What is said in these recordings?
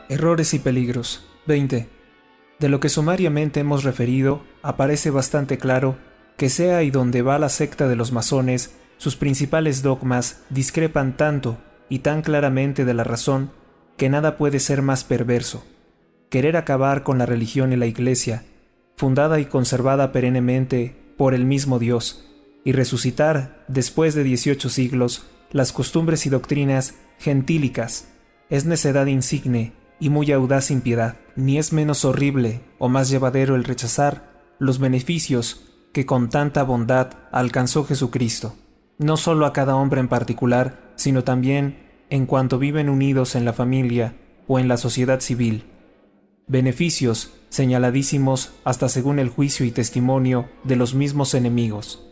Errores y peligros. 20. De lo que sumariamente hemos referido, aparece bastante claro que sea y donde va la secta de los masones, sus principales dogmas discrepan tanto y tan claramente de la razón que nada puede ser más perverso. Querer acabar con la religión y la Iglesia, fundada y conservada perennemente por el mismo Dios, y resucitar, después de 18 siglos, las costumbres y doctrinas gentílicas, es necedad insigne y muy audaz impiedad, ni es menos horrible o más llevadero el rechazar los beneficios que con tanta bondad alcanzó Jesucristo, no solo a cada hombre en particular, sino también en cuanto viven unidos en la familia o en la sociedad civil. Beneficios señaladísimos hasta según el juicio y testimonio de los mismos enemigos.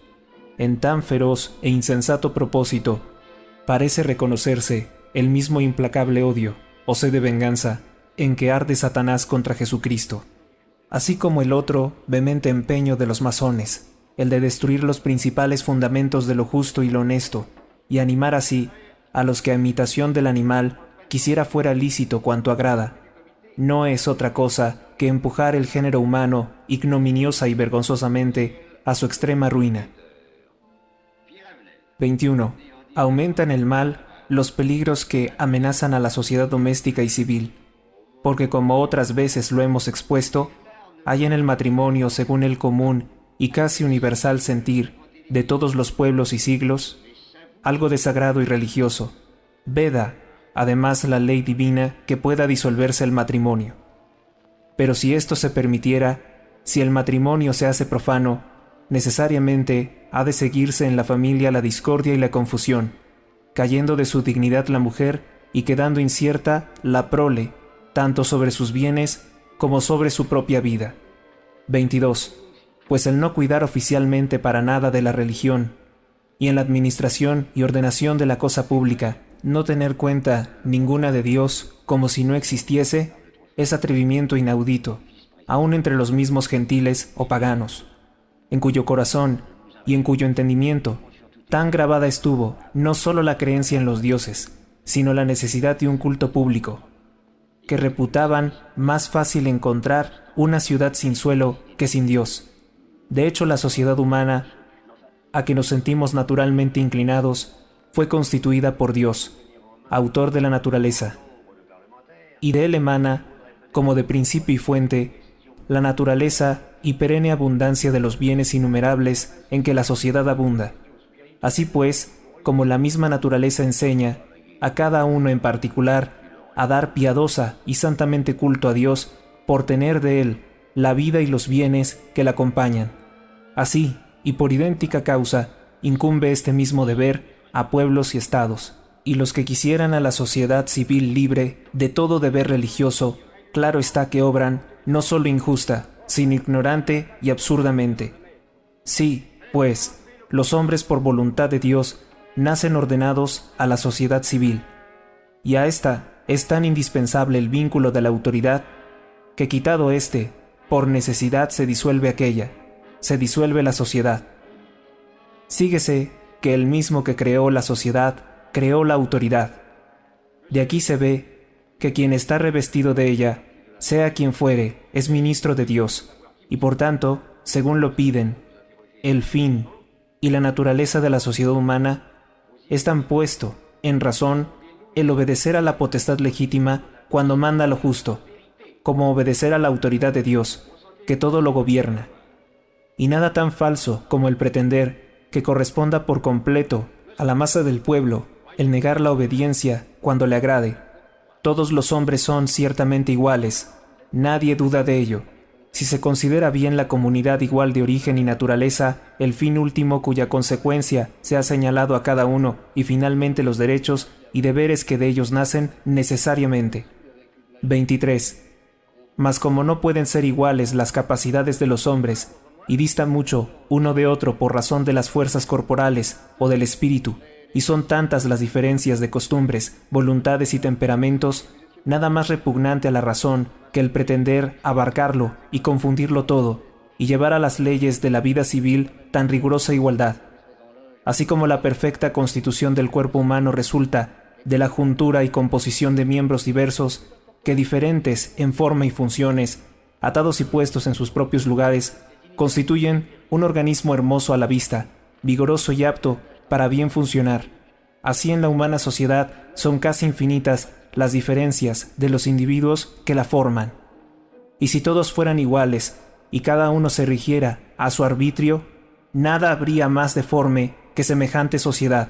En tan feroz e insensato propósito, parece reconocerse el mismo implacable odio o sed de venganza en que arde Satanás contra Jesucristo, así como el otro vehemente empeño de los masones, el de destruir los principales fundamentos de lo justo y lo honesto, y animar así a los que a imitación del animal quisiera fuera lícito cuanto agrada, no es otra cosa que empujar el género humano ignominiosa y vergonzosamente a su extrema ruina. 21. Aumentan el mal los peligros que amenazan a la sociedad doméstica y civil, porque como otras veces lo hemos expuesto, hay en el matrimonio, según el común y casi universal sentir de todos los pueblos y siglos, algo de sagrado y religioso. Veda, además, la ley divina que pueda disolverse el matrimonio. Pero si esto se permitiera, si el matrimonio se hace profano, necesariamente ha de seguirse en la familia la discordia y la confusión, cayendo de su dignidad la mujer y quedando incierta la prole, tanto sobre sus bienes como sobre su propia vida. 22. Pues el no cuidar oficialmente para nada de la religión, y en la administración y ordenación de la cosa pública, no tener cuenta ninguna de Dios como si no existiese, es atrevimiento inaudito, aun entre los mismos gentiles o paganos, en cuyo corazón y en cuyo entendimiento tan grabada estuvo no solo la creencia en los dioses, sino la necesidad de un culto público, que reputaban más fácil encontrar una ciudad sin suelo que sin Dios. De hecho, la sociedad humana, a que nos sentimos naturalmente inclinados, fue constituida por Dios, autor de la naturaleza, y de él emana, como de principio y fuente, la naturaleza y perenne abundancia de los bienes innumerables en que la sociedad abunda. Así pues, como la misma naturaleza enseña a cada uno en particular a dar piadosa y santamente culto a Dios por tener de él la vida y los bienes que la acompañan. Así, y por idéntica causa, incumbe este mismo deber a pueblos y estados, y los que quisieran a la sociedad civil libre de todo deber religioso, claro está que obran no solo injusta, sino ignorante y absurdamente. Sí, pues, los hombres por voluntad de Dios nacen ordenados a la sociedad civil, y a esta es tan indispensable el vínculo de la autoridad, que quitado éste, por necesidad se disuelve aquella, se disuelve la sociedad. Síguese que el mismo que creó la sociedad, creó la autoridad. De aquí se ve que quien está revestido de ella, sea quien fuere, es ministro de Dios, y por tanto, según lo piden, el fin y la naturaleza de la sociedad humana, están puesto, en razón, el obedecer a la potestad legítima cuando manda lo justo, como obedecer a la autoridad de Dios, que todo lo gobierna. Y nada tan falso como el pretender que corresponda por completo a la masa del pueblo el negar la obediencia cuando le agrade. Todos los hombres son ciertamente iguales, nadie duda de ello, si se considera bien la comunidad igual de origen y naturaleza, el fin último cuya consecuencia se ha señalado a cada uno, y finalmente los derechos y deberes que de ellos nacen necesariamente. 23. Mas como no pueden ser iguales las capacidades de los hombres, y distan mucho uno de otro por razón de las fuerzas corporales o del espíritu, y son tantas las diferencias de costumbres, voluntades y temperamentos, nada más repugnante a la razón que el pretender abarcarlo y confundirlo todo, y llevar a las leyes de la vida civil tan rigurosa igualdad. Así como la perfecta constitución del cuerpo humano resulta de la juntura y composición de miembros diversos, que diferentes en forma y funciones, atados y puestos en sus propios lugares, constituyen un organismo hermoso a la vista, vigoroso y apto para bien funcionar. Así en la humana sociedad son casi infinitas las diferencias de los individuos que la forman. Y si todos fueran iguales y cada uno se rigiera a su arbitrio, nada habría más deforme que semejante sociedad.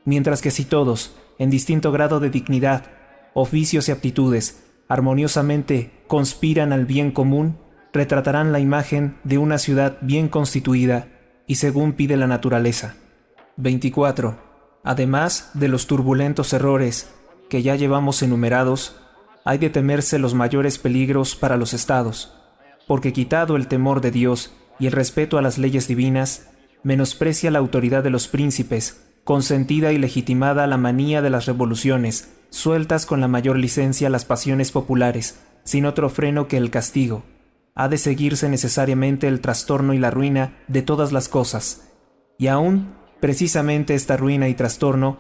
Mientras que si todos, en distinto grado de dignidad, oficios y aptitudes, armoniosamente conspiran al bien común, retratarán la imagen de una ciudad bien constituida y según pide la naturaleza. 24. Además de los turbulentos errores que ya llevamos enumerados, hay de temerse los mayores peligros para los estados, porque quitado el temor de Dios y el respeto a las leyes divinas, menosprecia la autoridad de los príncipes, consentida y legitimada la manía de las revoluciones, sueltas con la mayor licencia las pasiones populares, sin otro freno que el castigo. Ha de seguirse necesariamente el trastorno y la ruina de todas las cosas, y aún, precisamente esta ruina y trastorno,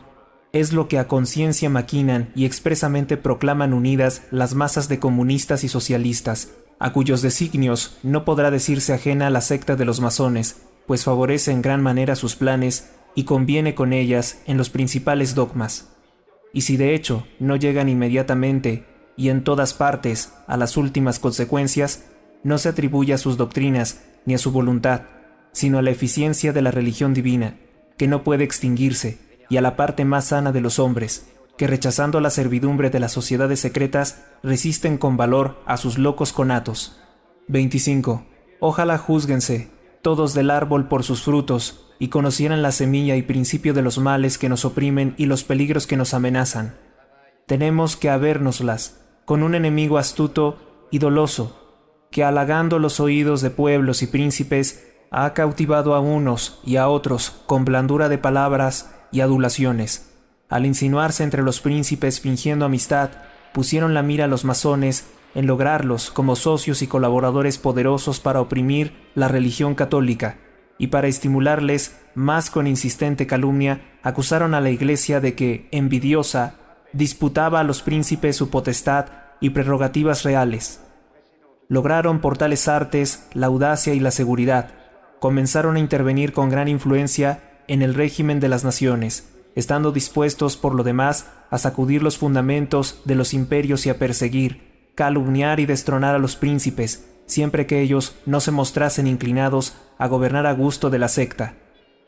es lo que a conciencia maquinan y expresamente proclaman unidas las masas de comunistas y socialistas, a cuyos designios no podrá decirse ajena la secta de los masones, pues favorece en gran manera sus planes y conviene con ellas en los principales dogmas. Y si de hecho no llegan inmediatamente y en todas partes a las últimas consecuencias, no se atribuye a sus doctrinas ni a su voluntad, sino a la eficiencia de la religión divina, que no puede extinguirse, y a la parte más sana de los hombres, que rechazando la servidumbre de las sociedades secretas, resisten con valor a sus locos conatos. 25. Ojalá júzguense todos del árbol por sus frutos, y conocieran la semilla y principio de los males que nos oprimen y los peligros que nos amenazan. Tenemos que habérnoslas con un enemigo astuto y doloso, que halagando los oídos de pueblos y príncipes, ha cautivado a unos y a otros con blandura de palabras y adulaciones. Al insinuarse entre los príncipes fingiendo amistad, pusieron la mira a los masones en lograrlos como socios y colaboradores poderosos para oprimir la religión católica, y para estimularles más con insistente calumnia, acusaron a la Iglesia de que, envidiosa, disputaba a los príncipes su potestad y prerrogativas reales. Lograron por tales artes la audacia y la seguridad. Comenzaron a intervenir con gran influencia en el régimen de las naciones, estando dispuestos por lo demás a sacudir los fundamentos de los imperios y a perseguir, calumniar y destronar a los príncipes, siempre que ellos no se mostrasen inclinados a gobernar a gusto de la secta.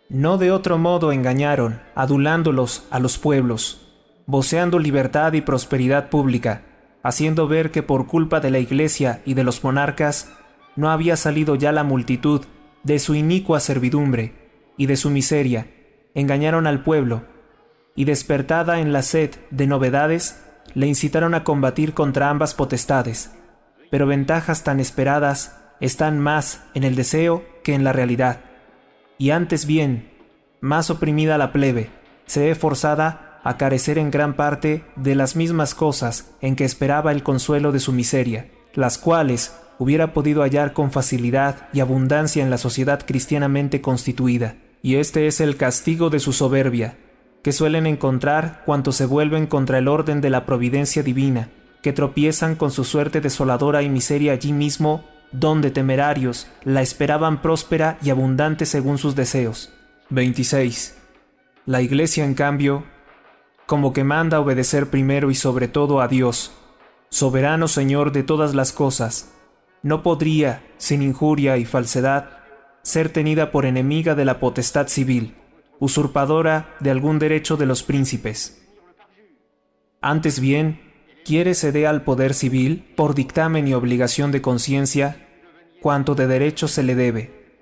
No de otro modo engañaron, adulándolos a los pueblos, voceando libertad y prosperidad pública, haciendo ver que por culpa de la Iglesia y de los monarcas no había salido ya la multitud de su inicua servidumbre y de su miseria. Engañaron al pueblo, y despertada en la sed de novedades, le incitaron a combatir contra ambas potestades. Pero ventajas tan esperadas están más en el deseo que en la realidad. Y antes bien, más oprimida la plebe, se ve forzada a carecer en gran parte de las mismas cosas en que esperaba el consuelo de su miseria, las cuales hubiera podido hallar con facilidad y abundancia en la sociedad cristianamente constituida. Y este es el castigo de su soberbia, que suelen encontrar cuantos se vuelven contra el orden de la providencia divina, que tropiezan con su suerte desoladora y miseria allí mismo, donde temerarios la esperaban próspera y abundante según sus deseos. 26. La Iglesia, en cambio, como que manda obedecer primero y sobre todo a Dios, soberano Señor de todas las cosas, no podría, sin injuria y falsedad, ser tenida por enemiga de la potestad civil, usurpadora de algún derecho de los príncipes. Antes bien, quiere se dé al poder civil, por dictamen y obligación de conciencia, cuanto de derecho se le debe,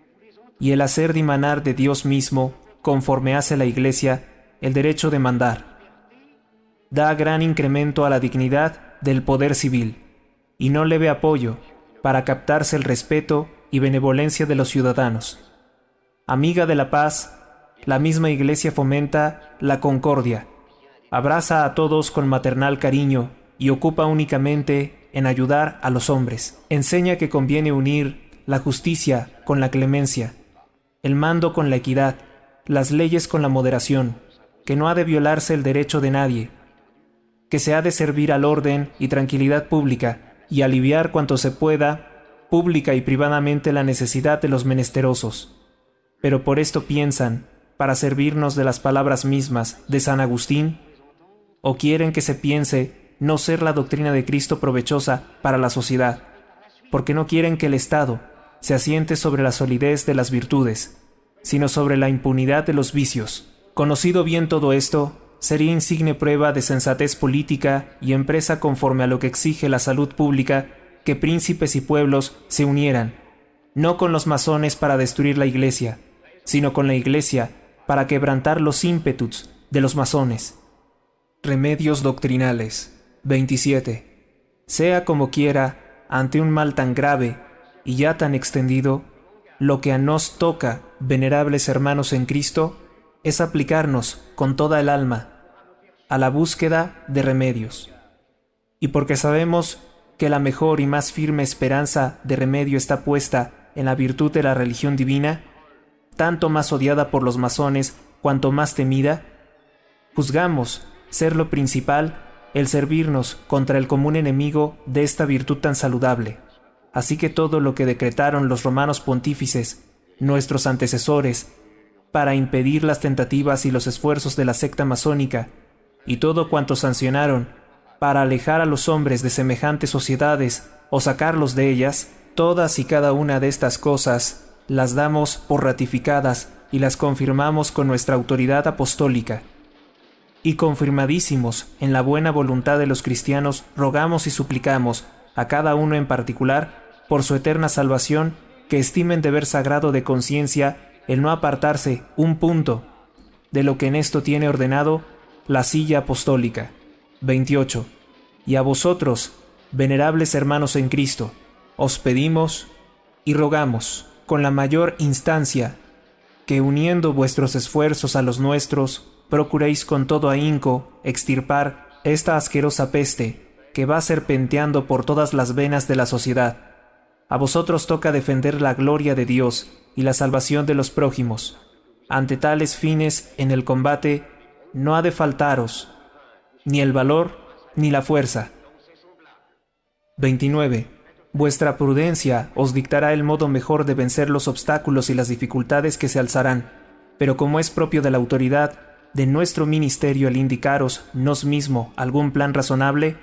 y el hacer dimanar de Dios mismo, conforme hace la Iglesia, el derecho de mandar. Da gran incremento a la dignidad del poder civil, y no leve apoyo, para captarse el respeto y benevolencia de los ciudadanos. Amiga de la paz, la misma Iglesia fomenta la concordia, abraza a todos con maternal cariño y ocupa únicamente en ayudar a los hombres. Enseña que conviene unir la justicia con la clemencia, el mando con la equidad, las leyes con la moderación, que no ha de violarse el derecho de nadie. que se ha de servir al orden y tranquilidad pública, y aliviar cuanto se pueda, pública y privadamente, la necesidad de los menesterosos. Pero por esto piensan, para servirnos de las palabras mismas de San Agustín, o quieren que se piense no ser la doctrina de Cristo provechosa para la sociedad, porque no quieren que el Estado se asiente sobre la solidez de las virtudes, sino sobre la impunidad de los vicios. Conocido bien todo esto, sería insigne prueba de sensatez política y empresa conforme a lo que exige la salud pública que príncipes y pueblos se unieran, no con los masones para destruir la Iglesia, sino con la Iglesia para quebrantar los ímpetus de los masones. Remedios doctrinales. 27. Sea como quiera, ante un mal tan grave y ya tan extendido, lo que a nos toca, venerables hermanos en Cristo, es aplicarnos con toda el alma a la búsqueda de remedios. Y porque sabemos que la mejor y más firme esperanza de remedio está puesta en la virtud de la religión divina, tanto más odiada por los masones cuanto más temida, juzgamos ser lo principal el servirnos contra el común enemigo de esta virtud tan saludable. Así que todo lo que decretaron los romanos pontífices, nuestros antecesores, para impedir las tentativas y los esfuerzos de la secta masónica, y todo cuanto sancionaron para alejar a los hombres de semejantes sociedades o sacarlos de ellas, todas y cada una de estas cosas las damos por ratificadas y las confirmamos con nuestra autoridad apostólica. Y confirmadísimos en la buena voluntad de los cristianos, rogamos y suplicamos a cada uno en particular, por su eterna salvación, que estimen deber sagrado de conciencia el no apartarse un punto de lo que en esto tiene ordenado la silla apostólica. 28. Y a vosotros, venerables hermanos en Cristo, os pedimos y rogamos, con la mayor instancia, que uniendo vuestros esfuerzos a los nuestros, procuréis con todo ahínco extirpar esta asquerosa peste que va serpenteando por todas las venas de la sociedad. A vosotros toca defender la gloria de Dios y la salvación de los prójimos. Ante tales fines en el combate no ha de faltaros ni el valor ni la fuerza. 29. Vuestra prudencia os dictará el modo mejor de vencer los obstáculos y las dificultades que se alzarán, pero como es propio de la autoridad de nuestro ministerio el indicaros nos mismo algún plan razonable,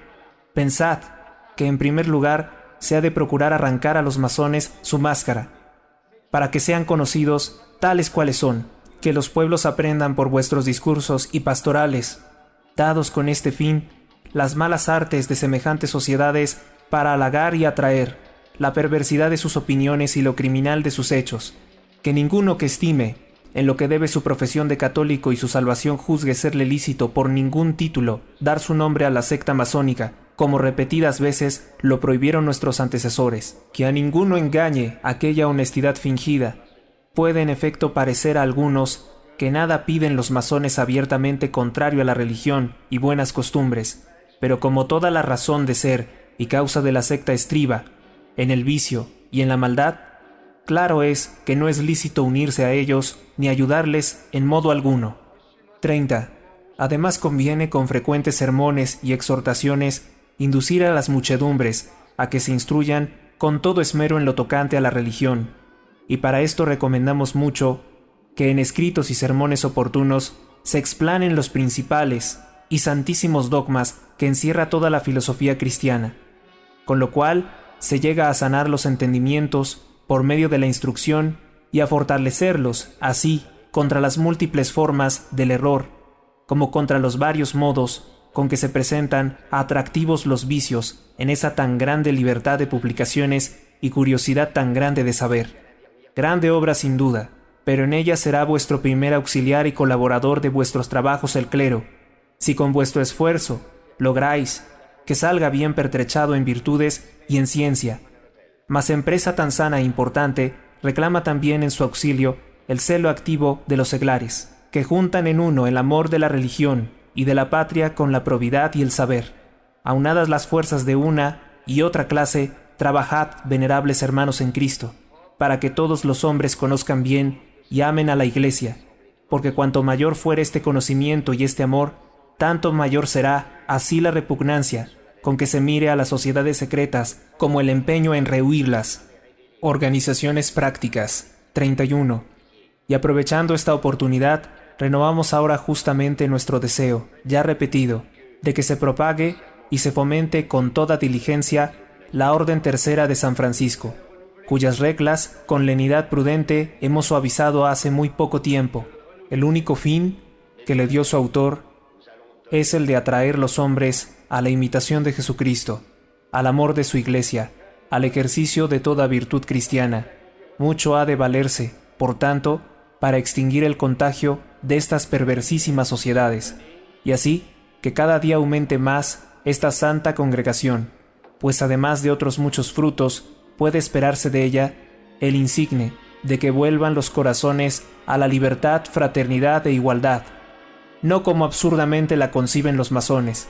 pensad que en primer lugar se ha de procurar arrancar a los masones su máscara, para que sean conocidos tales cuales son, que los pueblos aprendan por vuestros discursos y pastorales, dados con este fin, las malas artes de semejantes sociedades para halagar y atraer, la perversidad de sus opiniones y lo criminal de sus hechos, que ninguno que estime en lo que debe su profesión de católico y su salvación juzgue serle lícito por ningún título dar su nombre a la secta masónica, como repetidas veces lo prohibieron nuestros antecesores, que a ninguno engañe aquella honestidad fingida. Puede en efecto parecer a algunos que nada piden los masones abiertamente contrario a la religión y buenas costumbres, pero como toda la razón de ser y causa de la secta estriba en el vicio y en la maldad, claro es que no es lícito unirse a ellos ni ayudarles en modo alguno. 30. Además conviene con frecuentes sermones y exhortaciones inducir a las muchedumbres a que se instruyan con todo esmero en lo tocante a la religión, y para esto recomendamos mucho que en escritos y sermones oportunos se explanen los principales y santísimos dogmas que encierra toda la filosofía cristiana, con lo cual se llega a sanar los entendimientos por medio de la instrucción y a fortalecerlos, así, contra las múltiples formas del error, como contra los varios modos con que se presentan atractivos los vicios en esa tan grande libertad de publicaciones y curiosidad tan grande de saber. Grande obra sin duda, pero en ella será vuestro primer auxiliar y colaborador de vuestros trabajos el clero, si con vuestro esfuerzo lográis que salga bien pertrechado en virtudes y en ciencia. Mas empresa tan sana e importante reclama también en su auxilio el celo activo de los seglares, que juntan en uno el amor de la religión y de la patria con la probidad y el saber. Aunadas las fuerzas de una y otra clase, trabajad, venerables hermanos en Cristo, para que todos los hombres conozcan bien y amen a la Iglesia, porque cuanto mayor fuere este conocimiento y este amor, tanto mayor será así la repugnancia con que se mire a las sociedades secretas como el empeño en rehuirlas. Organizaciones prácticas. 31. Y aprovechando esta oportunidad, renovamos ahora justamente nuestro deseo, ya repetido, de que se propague y se fomente con toda diligencia la Orden Tercera de San Francisco, cuyas reglas, con lenidad prudente, hemos suavizado hace muy poco tiempo. El único fin que le dio su autor es el de atraer los hombres a la imitación de Jesucristo, al amor de su Iglesia, al ejercicio de toda virtud cristiana. Mucho ha de valerse, por tanto, para extinguir el contagio de estas perversísimas sociedades, y así que cada día aumente más esta santa congregación, pues además de otros muchos frutos, puede esperarse de ella el insigne de que vuelvan los corazones a la libertad, fraternidad e igualdad, no como absurdamente la conciben los masones,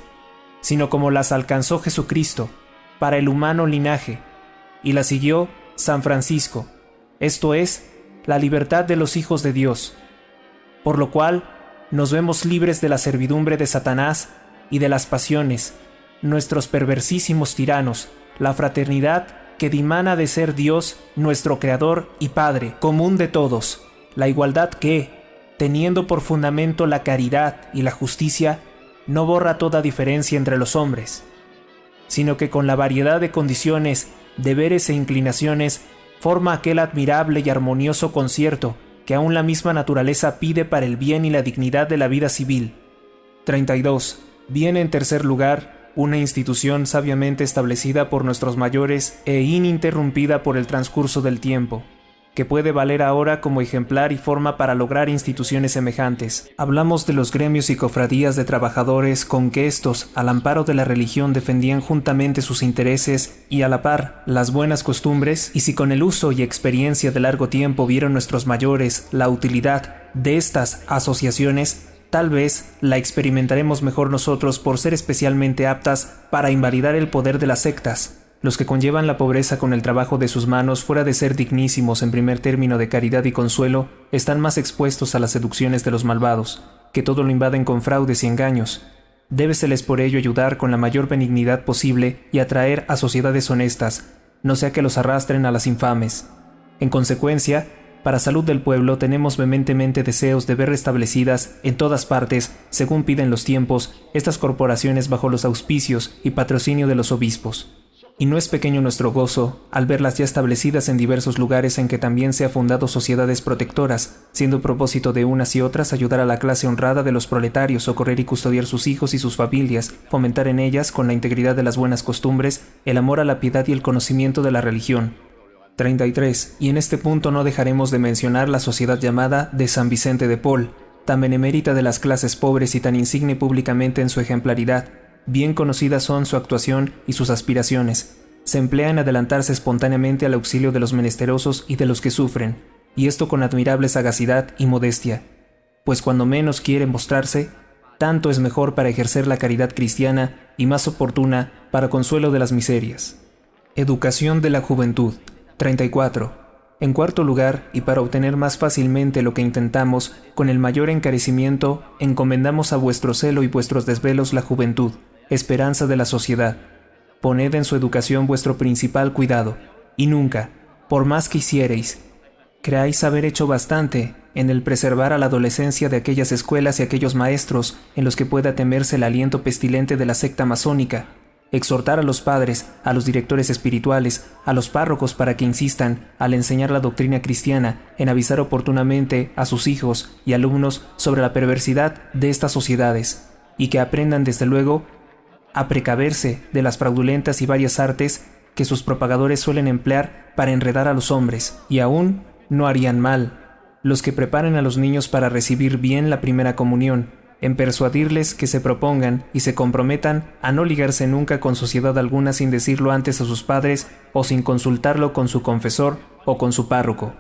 sino como las alcanzó Jesucristo para el humano linaje, y la siguió San Francisco, esto es, la libertad de los hijos de Dios, por lo cual nos vemos libres de la servidumbre de Satanás y de las pasiones, nuestros perversísimos tiranos, la fraternidad que dimana de ser Dios, nuestro Creador y Padre, común de todos, la igualdad que, teniendo por fundamento la caridad y la justicia, no borra toda diferencia entre los hombres, sino que con la variedad de condiciones, deberes e inclinaciones, forma aquel admirable y armonioso concierto que aún la misma naturaleza pide para el bien y la dignidad de la vida civil. 32. Viene en tercer lugar una institución sabiamente establecida por nuestros mayores e ininterrumpida por el transcurso del tiempo, que puede valer ahora como ejemplar y forma para lograr instituciones semejantes. Hablamos de los gremios y cofradías de trabajadores con que éstos, al amparo de la religión, defendían juntamente sus intereses y a la par las buenas costumbres, y si con el uso y experiencia de largo tiempo vieron nuestros mayores la utilidad de estas asociaciones, tal vez la experimentaremos mejor nosotros por ser especialmente aptas para invalidar el poder de las sectas. Los que conllevan la pobreza con el trabajo de sus manos, fuera de ser dignísimos en primer término de caridad y consuelo, están más expuestos a las seducciones de los malvados, que todo lo invaden con fraudes y engaños. Débeseles por ello ayudar con la mayor benignidad posible y atraer a sociedades honestas, no sea que los arrastren a las infames. En consecuencia, para salud del pueblo tenemos vehementemente deseos de ver restablecidas en todas partes, según piden los tiempos, estas corporaciones bajo los auspicios y patrocinio de los obispos. Y no es pequeño nuestro gozo al verlas ya establecidas en diversos lugares en que también se han fundado sociedades protectoras, siendo propósito de unas y otras ayudar a la clase honrada de los proletarios, socorrer y custodiar sus hijos y sus familias, fomentar en ellas, con la integridad de las buenas costumbres, el amor a la piedad y el conocimiento de la religión. 33. Y en este punto no dejaremos de mencionar la sociedad llamada de San Vicente de Paul, tan benemérita de las clases pobres y tan insigne públicamente en su ejemplaridad. Bien conocidas son su actuación y sus aspiraciones. Se emplea en adelantarse espontáneamente al auxilio de los menesterosos y de los que sufren, y esto con admirable sagacidad y modestia, pues cuando menos quiere mostrarse, tanto es mejor para ejercer la caridad cristiana y más oportuna para consuelo de las miserias. Educación de la juventud. 34. En cuarto lugar, y para obtener más fácilmente lo que intentamos, con el mayor encarecimiento, encomendamos a vuestro celo y vuestros desvelos la juventud, esperanza de la sociedad. Poned en su educación vuestro principal cuidado, y nunca, por más que hiciereis, creáis haber hecho bastante en el preservar a la adolescencia de aquellas escuelas y aquellos maestros en los que pueda temerse el aliento pestilente de la secta masónica. Exhortar a los padres, a los directores espirituales, a los párrocos para que insistan, al enseñar la doctrina cristiana, en avisar oportunamente a sus hijos y alumnos sobre la perversidad de estas sociedades, y que aprendan desde luego a precaverse de las fraudulentas y varias artes que sus propagadores suelen emplear para enredar a los hombres, y aún no harían mal los que preparen a los niños para recibir bien la primera comunión, en persuadirles que se propongan y se comprometan a no ligarse nunca con sociedad alguna sin decirlo antes a sus padres o sin consultarlo con su confesor o con su párroco.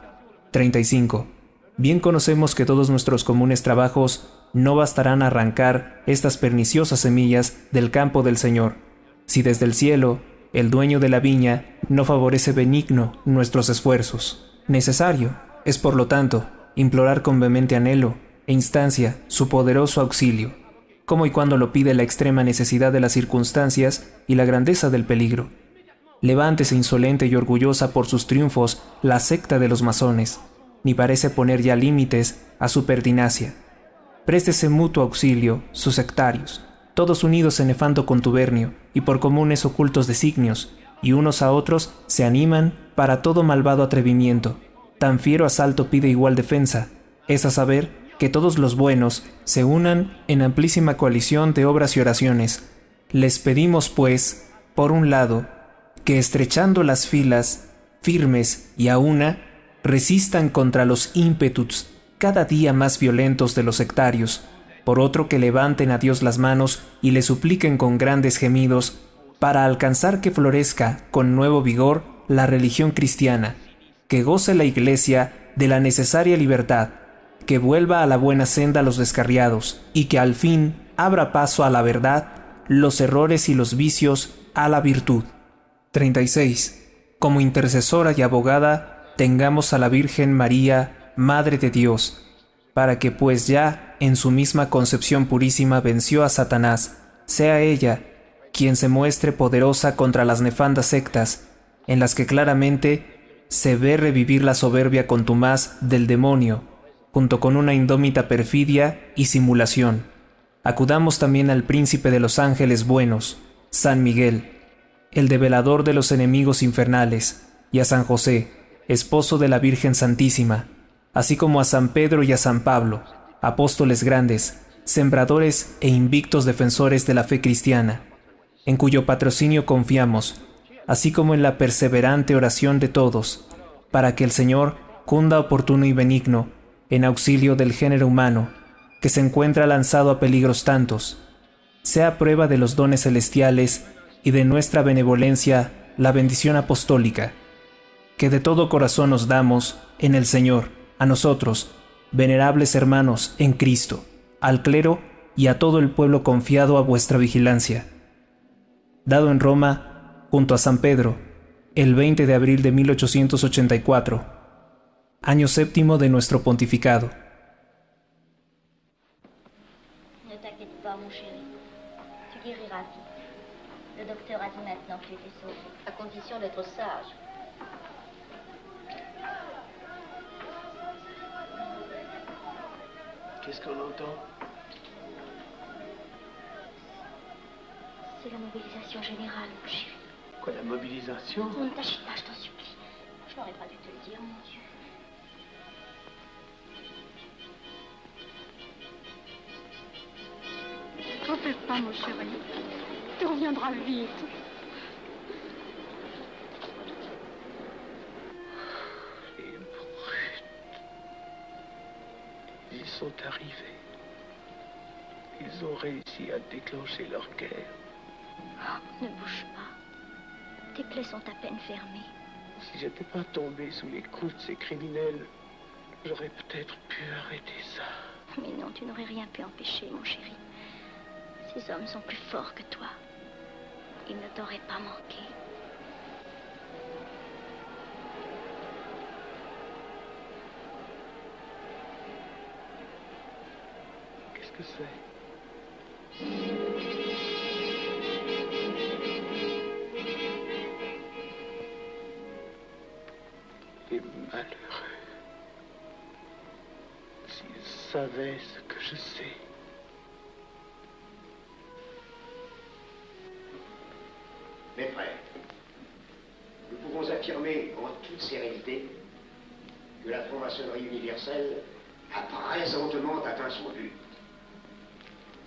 35. Bien conocemos que todos nuestros comunes trabajos no bastarán a arrancar estas perniciosas semillas del campo del Señor, si desde el cielo, el dueño de la viña, no favorece benigno nuestros esfuerzos. Necesario es, por lo tanto, implorar con vehemente anhelo e instancia su poderoso auxilio. como y cuando lo pide la extrema necesidad de las circunstancias y la grandeza del peligro. Levántese insolente y orgullosa por sus triunfos la secta de los masones, ni parece poner ya límites a su pertinacia. Préstese mutuo auxilio, sus sectarios, todos unidos en nefando contubernio y por comunes ocultos designios, y unos a otros se animan para todo malvado atrevimiento. Tan fiero asalto pide igual defensa, es a saber, que todos los buenos se unan en amplísima coalición de obras y oraciones. Les pedimos, pues, por un lado, que estrechando las filas, firmes y a una, resistan contra los ímpetus cada día más violentos de los sectarios, por otro que levanten a Dios las manos y le supliquen con grandes gemidos para alcanzar que florezca con nuevo vigor la religión cristiana, que goce la Iglesia de la necesaria libertad, que vuelva a la buena senda a los descarriados y que al fin abra paso a la verdad, los errores y los vicios a la virtud. 36. Como intercesora y abogada, tengamos a la Virgen María, Madre de Dios, para que pues ya en su misma concepción purísima venció a Satanás, sea ella quien se muestre poderosa contra las nefandas sectas, en las que claramente se ve revivir la soberbia contumaz del demonio, junto con una indómita perfidia y simulación. Acudamos también al príncipe de los ángeles buenos, San Miguel, el develador de los enemigos infernales, y a San José, esposo de la Virgen Santísima, así como a San Pedro y a San Pablo, apóstoles grandes, sembradores e invictos defensores de la fe cristiana, en cuyo patrocinio confiamos, así como en la perseverante oración de todos, para que el Señor cunda oportuno y benigno en auxilio del género humano, que se encuentra lanzado a peligros tantos, sea prueba de los dones celestiales y de nuestra benevolencia la bendición apostólica, que de todo corazón nos damos en el Señor, a nosotros, venerables hermanos en Cristo, al clero y a todo el pueblo confiado a vuestra vigilancia. Dado en Roma, junto a San Pedro, el 20 de abril de 1884, año séptimo de nuestro pontificado. Ne t'inquiète pas, mon chéri. Tu guériras vite. Le docteur a dit maintenant que tu étais sauvé, à condition d'être sage. Qu'est-ce qu'on entend? C'est la mobilisation générale, mon chéri. Quoi, la mobilisation? On ne t'agite pas, je t'en supplie. Je n'aurais pas dû te le dire, mon Dieu. T'en fais pas, mon chéri. Tu reviendras vite. Les brutes. Ils sont arrivés. Ils ont réussi à déclencher leur guerre. Ne bouge pas. Tes plaies sont à peine fermées. Si j'étais pas tombé sous les coups de ces criminels, j'aurais peut-être pu arrêter ça. Mais non, tu n'aurais rien pu empêcher, mon chéri. Ces hommes sont plus forts que toi. Ils ne t'auraient pas manqué. Qu'est-ce que c'est? Les malheureux. S'ils savaient ce que je sais. Mes frères, nous pouvons affirmer en toute sérénité que la franc-maçonnerie universelle a présentement atteint son but.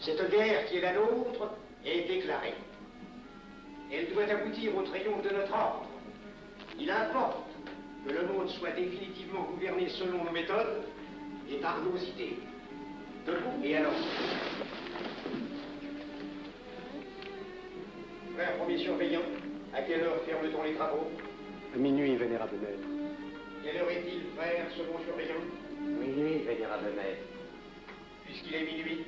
Cette guerre qui est la nôtre est déclarée. Elle doit aboutir au triomphe de notre ordre. Il importe que le monde soit définitivement gouverné selon nos méthodes et par nos idées. Debout et alors. Frère premier surveillant, à quelle heure ferme-t-on les travaux? À minuit, vénérable maître. Quelle heure est-il, frère second surveillant? Minuit, vénérable maître. Puisqu'il est minuit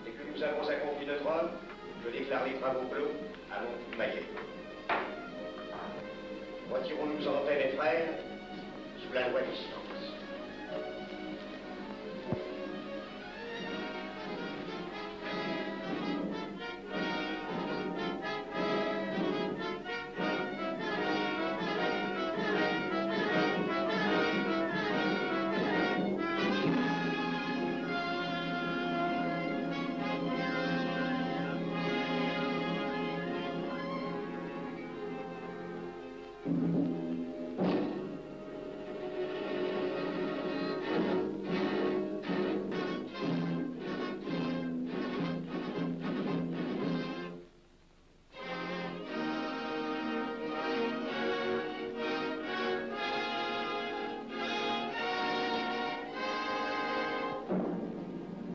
et que nous avons accompli notre œuvre, je déclare les travaux clos. Allons, Maillet. Retirons-nous en paix, mes frères, sous la loi du silence.